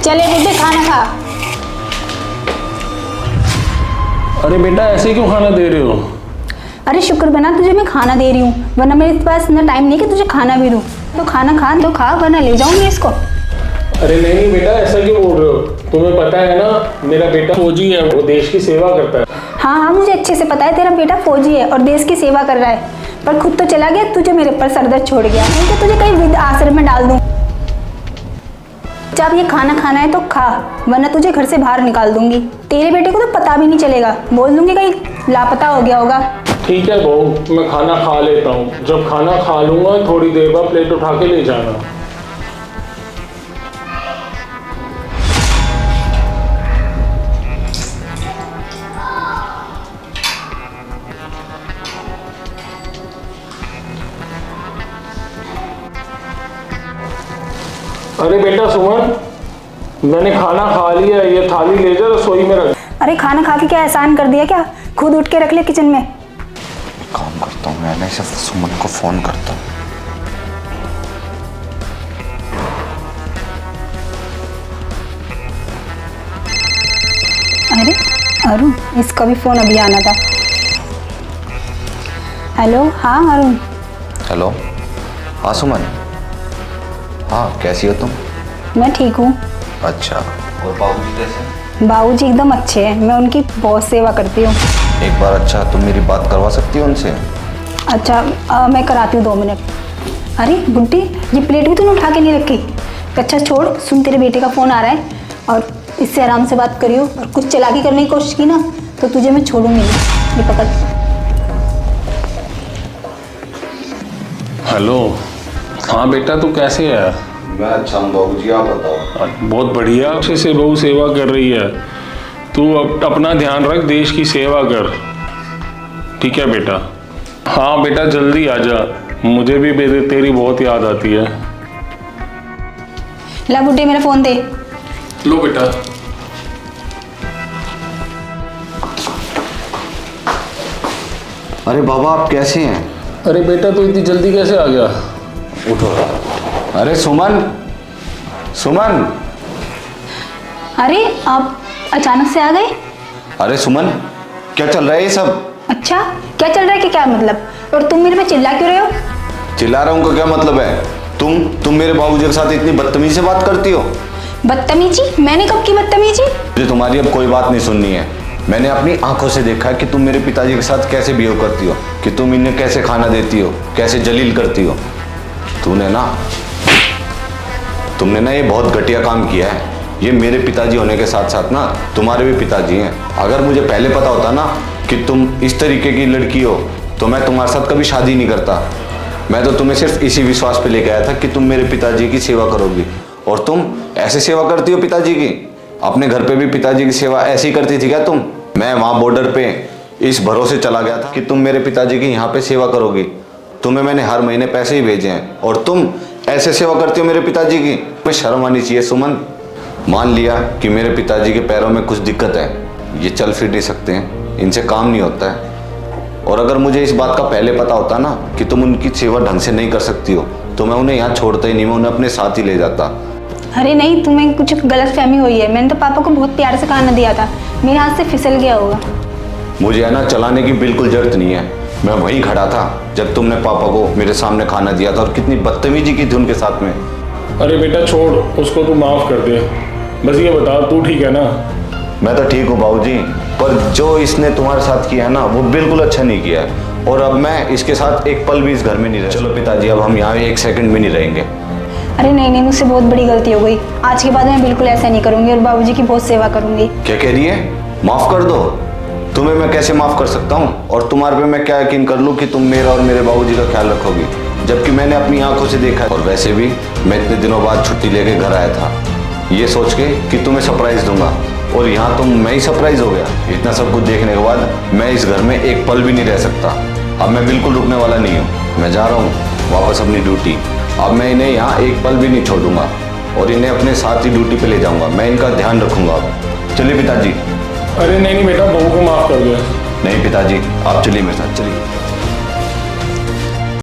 चले बुड्ढे खाना खा। अरे बेटा ऐसे क्यों खाना दे रहे हो? अरे शुक्र बना तुझे मैं खाना दे रही हूँ, वरना मेरे पास ना टाइम नहीं कि तुझे खाना भी दूँ। तो खाना खा तो खा, वरना ले जाऊंगी इसको। अरे नहीं बेटा, ऐसा क्यों बोल रहे हो? तुम्हें पता है ना मेरा बेटा फौजी है, वो देश की सेवा करता है। हाँ हाँ मुझे अच्छे से पता है, तेरा बेटा फौजी है और देश की सेवा कर रहा है, पर खुद तो चला गया, तुझे मेरे ऊपर सरदर्द छोड़ गया। नहीं तो तुझे कहीं वृद्ध आश्रम में डाल दूँ। जब ये खाना खाना है तो खा, वरना तुझे घर से बाहर निकाल दूंगी। तेरे बेटे को तो पता भी नहीं चलेगा, बोल दूंगी कहीं लापता हो गया होगा। ठीक है बहू, मैं खाना खा लेता हूँ। जब खाना खा लूंगा थोड़ी देर बाद प्लेट उठा के ले जाना। अरे बेटा सुमन, मैंने खाना खा लिया, ये थाली ले जा रसोई में रख। अरे खाना खा के क्या एहसान कर दिया क्या? खुद उठ के रख ले किचन में। काम करता हूँ, मैं सिर्फ सुमन को फोन करता हूँ। अरे अरुण, इसका भी फोन अभी आना था। हेलो, हाँ अरुण। हेलो, हाँ सुमन। हाँ कैसी हो तुम? मैं ठीक हूँ। अच्छा, और बाबूजी कैसे? बाबूजी एकदम अच्छे हैं, मैं उनकी बहुत सेवा करती हूँ। एक बार अच्छा तुम मेरी बात करवा सकती हो उनसे? अच्छा मैं कराती हूँ, 2 मिनट। अरे बुड्ढी, ये प्लेट भी तूने उठा के नहीं रखी। अच्छा छोड़, सुन तेरे बेटे का फ़ोन आ रहा है और इससे आराम से बात करियो, और कुछ चालाकी करने की कोशिश की ना तो तुझे मैं छोड़ूंगी नहीं। ये पकड़। हेलो, हाँ बेटा तू कैसे है? मैं अच्छा हूँ बाबूजी, आप बताओ। बहुत बढ़िया, अच्छे से बहू सेवा कर रही है। तू अपना ध्यान रख, देश की सेवा कर। ठीक है बेटा? हाँ बेटा जल्दी आ जा, मुझे भी तेरी बहुत याद आती है। ला बुड्ढे मेरा फ़ोन दे। लो बेटा। अरे बाबा आप कैसे हैं? अरे बेटा तू इतनी जल्दी कैसे आ गया? उठो। अरे सुमन, सुमन। अरे आप अचानक से आ गए? अरे सुमन, क्या चल रहा है ये सब? अच्छा क्या चल रहा है कि क्या मतलब? और तुम मेरे पे चिल्ला क्यों रहे हो? चिल्ला रहा हूँ का क्या मतलब है? तुम मेरे बाबूजी के साथ इतनी बदतमीजी से बात करती हो? बदतमीजी? मैंने कब की बदतमीजी? मुझे तुम्हारी अब कोई बात नहीं सुननी है। मैंने अपनी आंखों से देखा है कि तुम मेरे पिताजी के साथ कैसे बिहेव करती हो, कि तुम इन्हें कैसे खाना देती हो, कैसे जलील करती हो। तुमने ना ये बहुत घटिया काम किया है। ये मेरे पिताजी होने के साथ साथ ना तुम्हारे भी पिताजी हैं। अगर मुझे पहले पता होता ना कि तुम इस तरीके की लड़की हो तो मैं तुम्हारे साथ कभी शादी नहीं करता। मैं तो तुम्हें सिर्फ इसी विश्वास पे लेके आया था कि तुम मेरे पिताजी की सेवा करोगी, और तुम ऐसे सेवा करती हो पिताजी की। अपने घर पे भी पिताजी की सेवा ऐसे ही करती थी क्या तुम? मैं वहाँ बॉर्डर पे इस भरोसे चला गया था कि तुम मेरे पिताजी की यहाँ पे सेवा करोगी। तुम्हें मैंने हर महीने पैसे ही भेजे हैं और तुम ऐसे सेवा करती हो मेरे पिताजी की। तुम्हें शर्म आनी चाहिए सुमन। मान लिया कि मेरे पिताजी के पैरों में कुछ दिक्कत है, ये चल फिर नहीं सकते हैं, इनसे काम नहीं होता है। और अगर मुझे इस बात का पहले पता होता ना कि तुम उनकी सेवा ढंग से नहीं कर सकती हो तो मैं उन्हें यहाँ छोड़ता ही नहीं, मैं उन्हें अपने साथ ही ले जाता। अरे नहीं, तुम्हें कुछ गलत फहमी हुई है। मैंने तो पापा को बहुत प्यार से खाना दिया था, मेरे हाथ से फिसल गया होगा। मुझे है ना चलाने की बिल्कुल जरूरत नहीं है। मैं वहीं खड़ा था जब तुमने पापा को मेरे सामने खाना दिया था, और कितनी बदतमीजी की थी उनके साथ में। अरे बेटा छोड़ उसको, तू माफ कर दे। बस ये बता तू ठीक है ना? मैं तो ठीक हूँ बाबूजी, पर जो इसने तुम्हारे साथ किया है ना वो बिल्कुल अच्छा नहीं किया है, और अब मैं इसके साथ एक पल भी इस घर में नहीं रह। चलो पिताजी, अब हम यहाँ 1 सेकंड भी नहीं रहेंगे। अरे नहीं नहीं, मुझसे बहुत बड़ी गलती हो गई। आज के बाद मैं बिल्कुल ऐसा नहीं करूंगी और बाबूजी की बहुत सेवा करूंगी। क्या कह रही है? माफ कर दो? तुम्हें मैं कैसे माफ कर सकता हूँ? और तुम्हारे पे मैं क्या यकीन कर लूँ कि तुम मेरा और मेरे बाबूजी का ख्याल रखोगी, जबकि मैंने अपनी आंखों से देखा है। और वैसे भी मैं इतने दिनों बाद छुट्टी लेके घर आया था ये सोच के कि तुम्हें सरप्राइज दूंगा, और यहाँ तुम मैं ही सरप्राइज हो गया। इतना सब कुछ देखने के बाद मैं इस घर में एक पल भी नहीं रह सकता। अब मैं बिल्कुल रुकने वाला नहीं हूँ, मैं जा रहा हूँ वापस अपनी ड्यूटी। अब मैं इन्हें यहाँ एक पल भी नहीं छोड़ूंगा और इन्हें अपने साथ ही ड्यूटी पे ले जाऊंगा। मैं इनका ध्यान रखूंगा। अब चलिए पिताजी। अरे नहीं बेटा, बहू को माफ कर दो। नहीं पिताजी, आप चलिए मेरे साथ, चलिए।